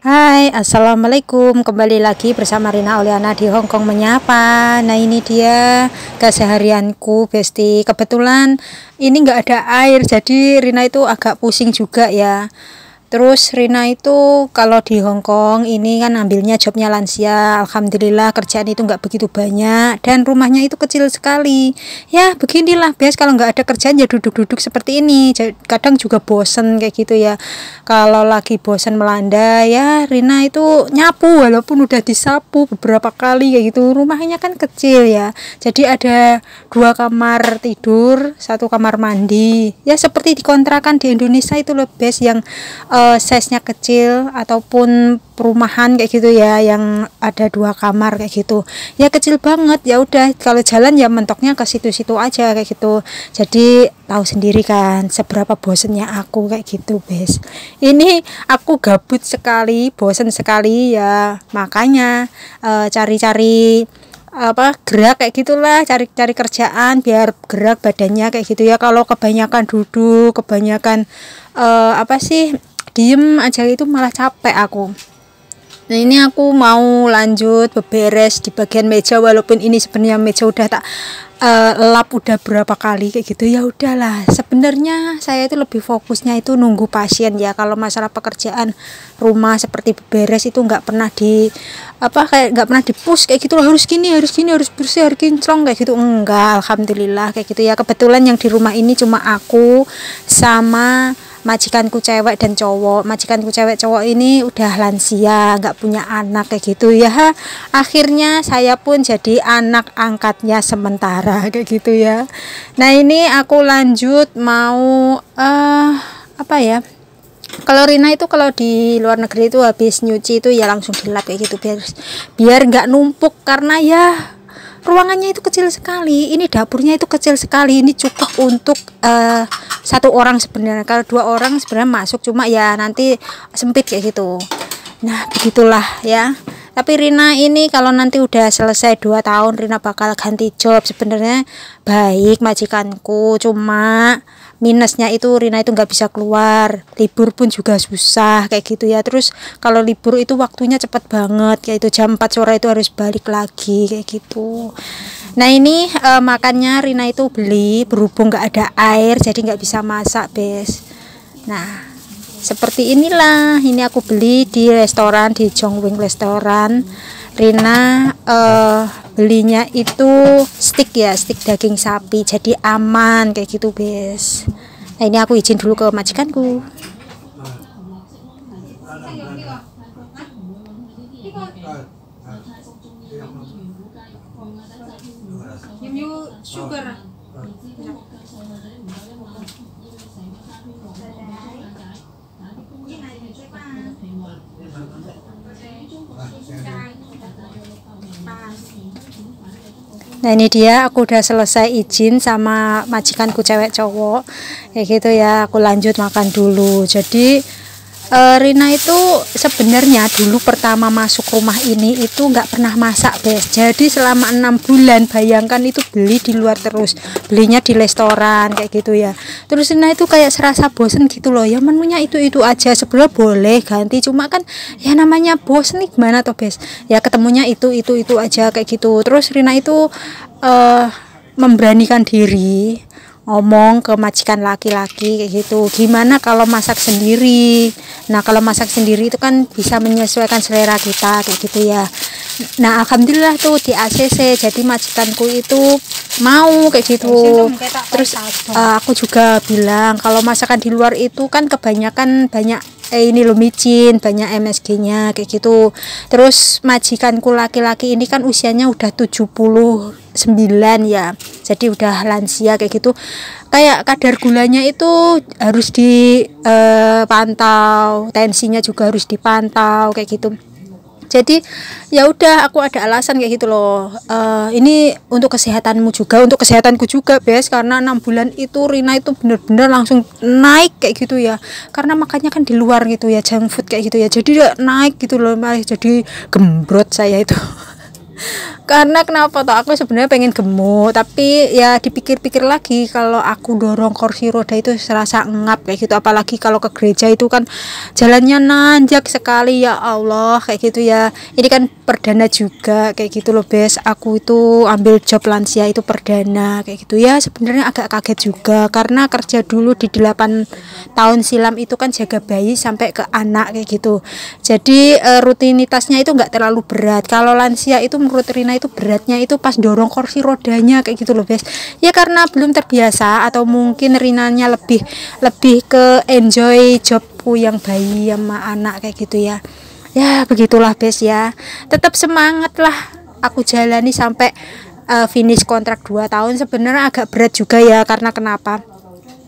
Hai, assalamualaikum. Kembali lagi bersama Rina Oliana di Hongkong menyapa. Nah, ini dia keseharianku, Besti. Kebetulan ini nggak ada air, jadi Rina itu agak pusing juga ya. Terus Rina itu kalau di Hongkong ini kan ambilnya jobnya lansia. Alhamdulillah kerjaan itu nggak begitu banyak dan rumahnya itu kecil sekali. Ya beginilah Bes, kalau nggak ada kerjaan ya duduk-duduk seperti ini. Kadang juga bosen kayak gitu ya. Kalau lagi bosen melanda ya Rina itu nyapu, walaupun udah disapu beberapa kali kayak gitu. Rumahnya kan kecil ya, jadi ada 2 kamar tidur, 1 kamar mandi ya, seperti dikontrakan di Indonesia itu loh Bes, yang size-nya kecil, ataupun perumahan kayak gitu ya yang ada 2 kamar kayak gitu ya, kecil banget. Ya udah, kalau jalan ya mentoknya ke situ-situ aja kayak gitu. Jadi tahu sendiri kan seberapa bosennya aku kayak gitu Bes. Ini aku gabut sekali, bosen sekali ya, makanya cari-cari gerak kayak gitulah, cari-cari kerjaan biar gerak badannya kayak gitu ya. Kalau kebanyakan duduk, kebanyakan diem aja itu malah capek aku. Nah, ini aku mau lanjut beberes di bagian meja, walaupun ini sebenarnya meja udah tak lap udah berapa kali kayak gitu. Ya udahlah, sebenarnya saya itu lebih fokusnya itu nunggu pasien ya. Kalau masalah pekerjaan rumah seperti beberes itu nggak pernah kayak nggak pernah di-push kayak gitu loh, harus gini, harus bersih, harus kinclong kayak gitu. Enggak, alhamdulillah kayak gitu ya. Kebetulan yang di rumah ini cuma aku sama majikanku cewek dan cowok. Majikanku cewek cowok ini udah lansia, nggak punya anak kayak gitu ya. Akhirnya saya pun jadi anak angkatnya sementara kayak gitu ya. Nah, ini aku lanjut mau kalau Rina itu kalau di luar negeri itu habis nyuci itu ya langsung dilap kayak gitu, biar nggak numpuk, karena ya ruangannya itu kecil sekali. Ini dapurnya itu kecil sekali. Ini cukup untuk 1 orang sebenarnya. Kalau 2 orang sebenarnya masuk, cuma ya nanti sempit kayak gitu. Nah, begitulah ya. Tapi Rina ini kalau nanti udah selesai 2 tahun Rina bakal ganti job. Sebenarnya baik majikanku, cuma minusnya itu Rina itu nggak bisa keluar, libur pun juga susah kayak gitu ya. Terus kalau libur itu waktunya cepet banget kayak itu, jam 4 sore itu harus balik lagi kayak gitu. Nah, ini makannya Rina itu beli, berhubung nggak ada air jadi nggak bisa masak Bes. Nah, seperti inilah, ini aku beli di restoran, di Jongwing restoran. Rina belinya itu stick ya, stick daging sapi, jadi aman kayak gitu Bes. Nah, ini aku izin dulu ke majikanku. Nah, ini dia, aku udah selesai izin sama majikanku cewek cowok kayak gitu ya. Aku lanjut makan dulu. Jadi Rina itu sebenarnya dulu pertama masuk rumah ini itu nggak pernah masak Bes. Jadi selama 6 bulan bayangkan itu beli di luar terus, belinya di restoran kayak gitu ya. Terus Rina itu kayak serasa bosen gitu loh ya, menunya itu aja. Sebenarnya boleh ganti, cuma kan ya namanya bosen nih, gimana toh Bes ya, ketemunya itu aja kayak gitu. Terus Rina itu memberanikan diri ngomong ke majikan laki-laki kayak gitu, gimana kalau masak sendiri. Nah, kalau masak sendiri itu kan bisa menyesuaikan selera kita kayak gitu ya. Nah, alhamdulillah tuh di ACC, jadi majikanku itu mau kayak gitu. Terus aku juga bilang kalau masakan di luar itu kan kebanyakan banyak ini loh micin, banyak MSG-nya kayak gitu. Terus majikanku laki-laki ini kan usianya udah 79 ya, jadi udah lansia kayak gitu. Kayak kadar gulanya itu harus dipantau, tensinya juga harus dipantau kayak gitu. Jadi ya udah, aku ada alasan kayak gitu loh. Ini untuk kesehatanmu juga, untuk kesehatanku juga Bes, karena 6 bulan itu Rina itu bener-bener langsung naik kayak gitu ya, karena makannya kan di luar gitu ya, junk food kayak gitu ya, jadi naik gitu loh, malah jadi gembrot saya itu. Karena kenapa tuh, aku sebenarnya pengen gemuk, tapi ya dipikir-pikir lagi kalau aku dorong kursi roda itu serasa ngap kayak gitu, apalagi kalau ke gereja itu kan jalannya nanjak sekali, ya Allah kayak gitu ya. Ini kan perdana juga kayak gitu loh Bes, aku itu ambil job lansia itu perdana kayak gitu ya. Sebenarnya agak kaget juga karena kerja dulu di 8 tahun silam itu kan jaga bayi sampai ke anak kayak gitu. Jadi rutinitasnya itu nggak terlalu berat. Kalau lansia itu menurut Rina itu beratnya itu pas dorong kursi rodanya kayak gitu loh Bes. Ya karena belum terbiasa atau mungkin Rinanya lebih lebih ke enjoy jobku yang bayi sama anak kayak gitu ya. Ya begitulah Bes ya. Tetap semangat lah. Aku jalani sampai finish kontrak 2 tahun. Sebenarnya agak berat juga ya, karena kenapa?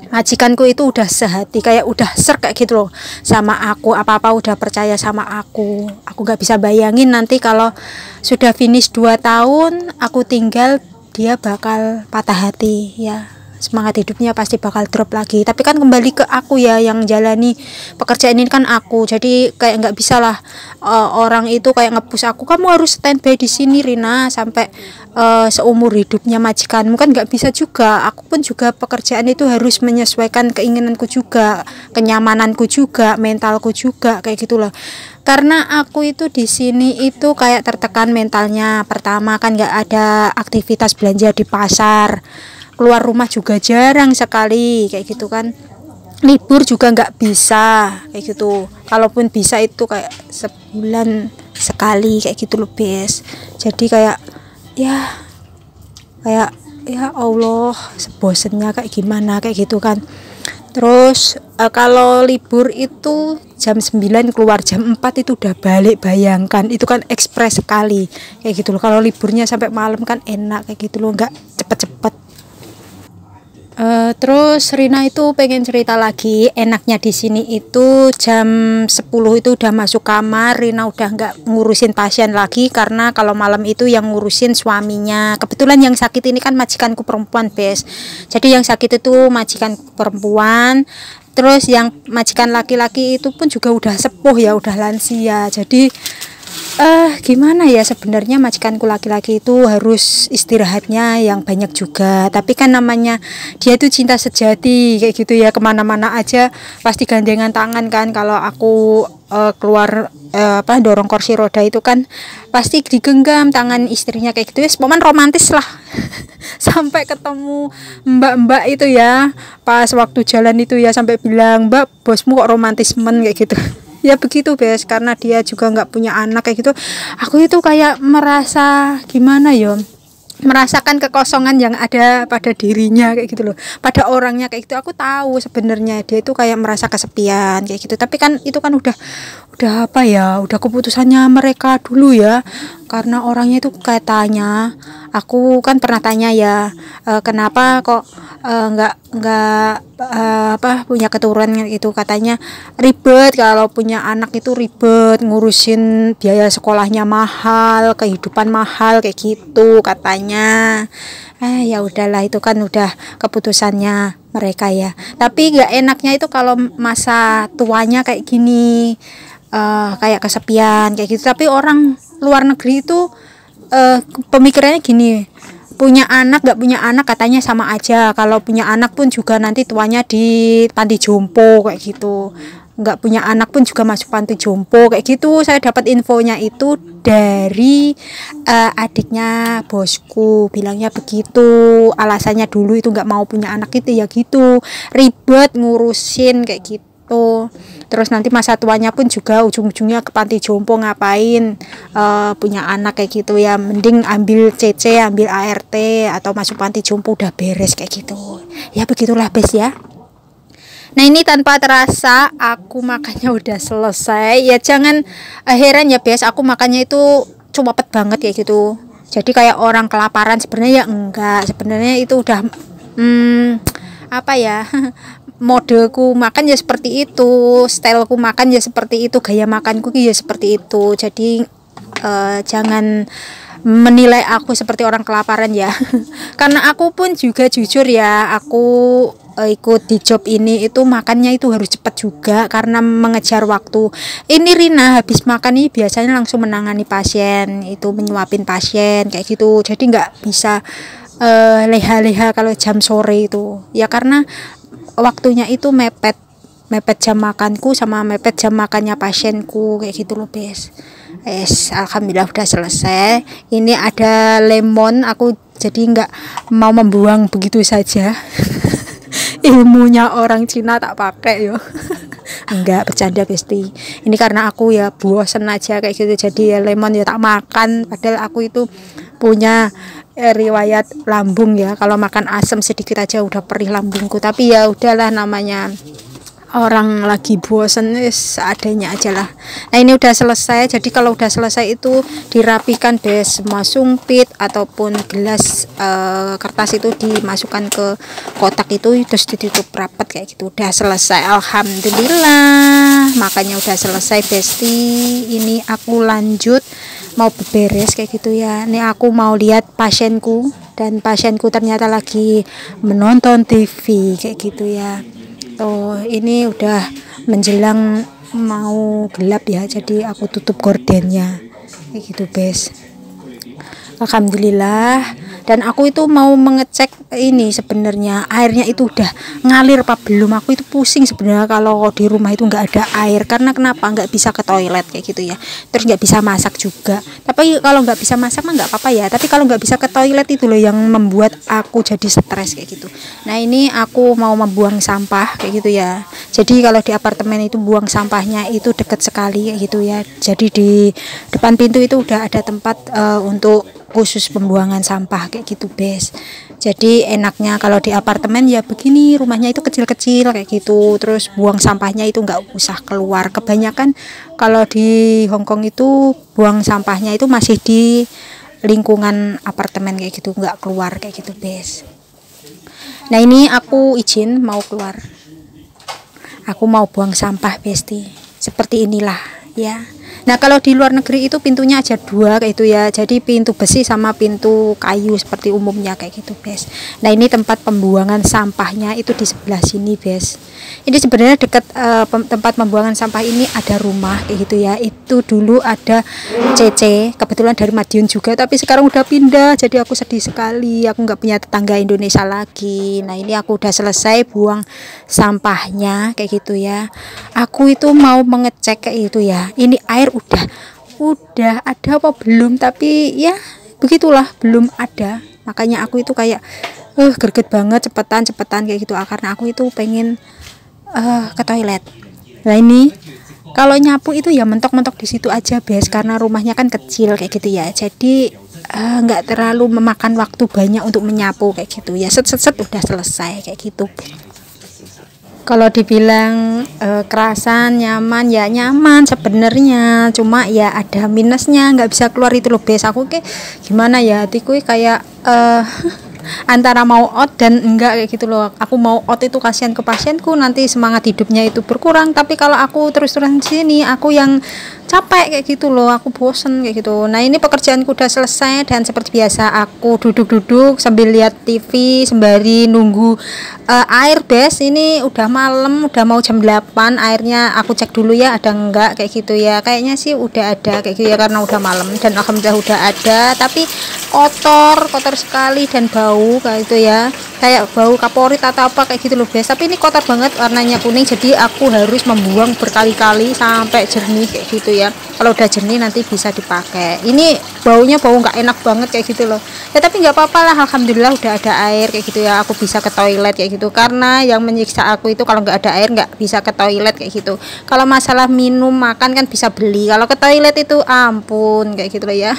Majikanku itu udah sehati, kayak udah serk kayak gitu loh sama aku, apa-apa udah percaya sama aku nggak bisa bayangin nanti kalau sudah finish 2 tahun aku tinggal, dia bakal patah hati ya, semangat hidupnya pasti bakal drop lagi. Tapi kan kembali ke aku ya, yang jalani pekerjaan ini kan aku, jadi kayak nggak bisa lah orang itu kayak ngepush aku, kamu harus standby di sini Rina sampai seumur hidupnya majikanmu, kan nggak bisa juga. Aku pun juga pekerjaan itu harus menyesuaikan keinginanku juga, kenyamananku juga, mentalku juga kayak gitulah. Karena aku itu di sini itu kayak tertekan mentalnya. Pertama kan nggak ada aktivitas belanja di pasar, keluar rumah juga jarang sekali kayak gitu kan, libur juga nggak bisa kayak gitu, kalaupun bisa itu kayak sebulan sekali kayak gitu loh Bes. Jadi kayak kayak ya Allah, bosennya kayak gimana kayak gitu kan. Terus kalau libur itu jam 9 keluar, jam 4 itu udah balik, bayangkan itu kan ekspres sekali kayak gitu loh. Kalau liburnya sampai malam kan enak kayak gitu loh, nggak cepet-cepet. Terus Rina itu pengen cerita lagi, enaknya di sini itu jam 10 itu udah masuk kamar, Rina udah nggak ngurusin pasien lagi, karena kalau malam itu yang ngurusin suaminya. Kebetulan yang sakit ini kan majikanku perempuan Bes, jadi yang sakit itu majikan perempuan. Terus yang majikan laki-laki itu pun juga udah sepuh ya, udah lansia. Jadi gimana ya, sebenarnya majikanku laki-laki itu harus istirahatnya yang banyak juga, tapi kan namanya dia itu cinta sejati kayak gitu ya, kemana-mana aja pasti gandengan tangan kan. Kalau aku keluar dorong kursi roda itu kan pasti digenggam tangan istrinya kayak gitu ya, momen romantis lah. Sampai ketemu mbak-mbak itu ya pas waktu jalan itu ya, sampai bilang, "Mbak, bosmu kok romantismen," kayak gitu. Ya begitu Bes, karena dia juga nggak punya anak kayak gitu. Aku itu kayak merasa gimana yo, merasakan kekosongan yang ada pada dirinya kayak gitu loh, pada orangnya kayak gitu. Aku tahu sebenarnya dia itu kayak merasa kesepian kayak gitu, tapi kan itu kan udah apa ya, udah keputusannya mereka dulu ya. Karena orangnya itu katanya, aku kan pernah tanya ya, kenapa kok nggak punya keturunan itu, katanya ribet, kalau punya anak itu ribet, ngurusin biaya sekolahnya mahal, kehidupan mahal kayak gitu katanya. Ya udahlah, itu kan udah keputusannya mereka ya. Tapi nggak enaknya itu kalau masa tuanya kayak gini, kayak kesepian kayak gitu. Tapi orang luar negeri itu pemikirannya gini, punya anak nggak punya anak katanya sama aja, kalau punya anak pun juga nanti tuanya di panti jompo kayak gitu, nggak punya anak pun juga masuk panti jompo kayak gitu. Saya dapat infonya itu dari adiknya bosku, bilangnya begitu. Alasannya dulu itu nggak mau punya anak itu ya gitu, ribet ngurusin kayak gitu. Terus nanti masa tuanya pun juga ujung-ujungnya ke panti jompo, ngapain punya anak kayak gitu ya, mending ambil CC, ambil ART atau masuk panti jompo udah beres kayak gitu. Ya begitulah Bes ya. Nah ini tanpa terasa aku makannya udah selesai ya, jangan heran ya Bes, aku makannya itu cepet banget kayak gitu. Jadi kayak orang kelaparan sebenarnya ya enggak, sebenarnya itu udah apa ya, modelku makan ya seperti itu, styleku makan ya seperti itu, gaya makanku ya seperti itu. Jadi jangan menilai aku seperti orang kelaparan ya. Karena aku pun juga jujur ya, aku ikut di job ini itu makannya itu harus cepat juga karena mengejar waktu. Ini Rina habis makan nih biasanya langsung menangani pasien, itu menyuapin pasien kayak gitu. Jadi nggak bisa leha-leha kalau jam sore itu. Ya karena waktunya itu mepet jam makanku sama mepet jam makannya pasienku kayak gitu loh, Bes. Alhamdulillah udah selesai. Ini ada lemon, aku jadi nggak mau membuang begitu saja. Ilmunya orang Cina tak pakai yo. Enggak, bercanda Besti. Ini karena aku ya bosen aja kayak gitu, jadi ya lemon ya tak makan. Padahal aku itu punya riwayat lambung ya, kalau makan asam sedikit aja udah perih lambungku. Tapi ya udahlah, namanya orang lagi bosen, seadanya aja lah. Nah ini udah selesai, jadi kalau udah selesai itu dirapikan deh, semua sumpit ataupun gelas kertas itu dimasukkan ke kotak itu, terus ditutup rapat kayak gitu. Udah selesai, alhamdulillah. Makanya udah selesai Besti. Ini aku lanjut mau beberes kayak gitu ya. Ini aku mau lihat pasienku, dan pasienku ternyata lagi menonton TV kayak gitu ya. Oh, ini udah menjelang mau gelap ya, jadi aku tutup gordennya kayak gitu, Bes. Alhamdulillah. Dan aku itu mau mengecek ini sebenarnya airnya itu udah ngalir apa belum. Aku itu pusing sebenarnya kalau di rumah itu nggak ada air, karena kenapa, nggak bisa ke toilet kayak gitu ya, terus nggak bisa masak juga. Tapi kalau nggak bisa masak mah nggak apa-apa ya, tapi kalau nggak bisa ke toilet itu loh yang membuat aku jadi stres kayak gitu. Nah ini aku mau membuang sampah kayak gitu ya. Jadi kalau di apartemen itu buang sampahnya itu deket sekali kayak gitu ya. Jadi di depan pintu itu udah ada tempat untuk khusus pembuangan sampah kayak gitu, Bes. Jadi enaknya kalau di apartemen ya begini, rumahnya itu kecil-kecil kayak gitu, terus buang sampahnya itu nggak usah keluar. Kebanyakan kalau di Hongkong itu buang sampahnya itu masih di lingkungan apartemen kayak gitu, nggak keluar kayak gitu, Bes. Nah ini aku izin mau keluar, aku mau buang sampah, Besti. Seperti inilah ya. Nah kalau di luar negeri itu pintunya aja dua kayak itu ya, jadi pintu besi sama pintu kayu seperti umumnya kayak gitu, Bes. Nah ini tempat pembuangan sampahnya itu di sebelah sini, Bes. Ini sebenarnya dekat tempat pembuangan sampah ini ada rumah kayak gitu ya. Itu dulu ada CC, kebetulan dari Madiun juga, tapi sekarang udah pindah, jadi aku sedih sekali, aku nggak punya tetangga Indonesia lagi. Nah ini aku udah selesai buang sampahnya kayak gitu ya. Aku itu mau mengecek kayak gitu ya, ini air udah ada apa belum, tapi ya begitulah, belum ada. Makanya aku itu kayak greget banget, cepetan kayak gitu, karena aku itu pengen ke toilet. Nah ini kalau nyapu itu ya mentok-mentok di situ aja, Bes, karena rumahnya kan kecil kayak gitu ya, jadi nggak terlalu memakan waktu banyak untuk menyapu kayak gitu ya. Set udah selesai kayak gitu. Kalau dibilang kerasan, nyaman, ya nyaman sebenarnya, cuma ya ada minusnya, nggak bisa keluar itu loh, Bes. Aku kayak gimana ya, hatiku kayak antara mau out dan enggak kayak gitu loh. Aku mau out itu kasihan ke pasienku, nanti semangat hidupnya itu berkurang. Tapi kalau aku terus-terusan sini, aku yang capek kayak gitu loh, aku bosen kayak gitu. Nah ini pekerjaanku udah selesai, dan seperti biasa aku duduk-duduk sambil lihat TV sembari nunggu air, Bes. Ini udah malam, udah mau jam 8, airnya aku cek dulu ya ada enggak kayak gitu ya. Kayaknya sih udah ada kayak gitu ya, karena udah malam, dan alhamdulillah udah ada, tapi kotor sekali dan bau kayak itu ya, kayak bau kaporit atau apa kayak gitu loh, Bes. Tapi ini kotor banget, warnanya kuning, jadi aku harus membuang berkali-kali sampai jernih kayak gitu ya. Kalau udah jernih nanti bisa dipakai. Ini baunya bau nggak enak banget kayak gitu loh ya, tapi nggak apa-apa lah, alhamdulillah udah ada air kayak gitu ya. Aku bisa ke toilet kayak gitu, karena yang menyiksa aku itu kalau nggak ada air nggak bisa ke toilet kayak gitu. Kalau masalah minum makan kan bisa beli, kalau ke toilet itu ampun kayak gitu loh ya.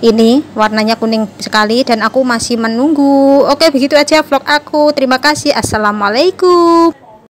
Ini warnanya kuning sekali, dan aku masih menunggu. Oke, begitu aja vlog aku, terima kasih, assalamualaikum.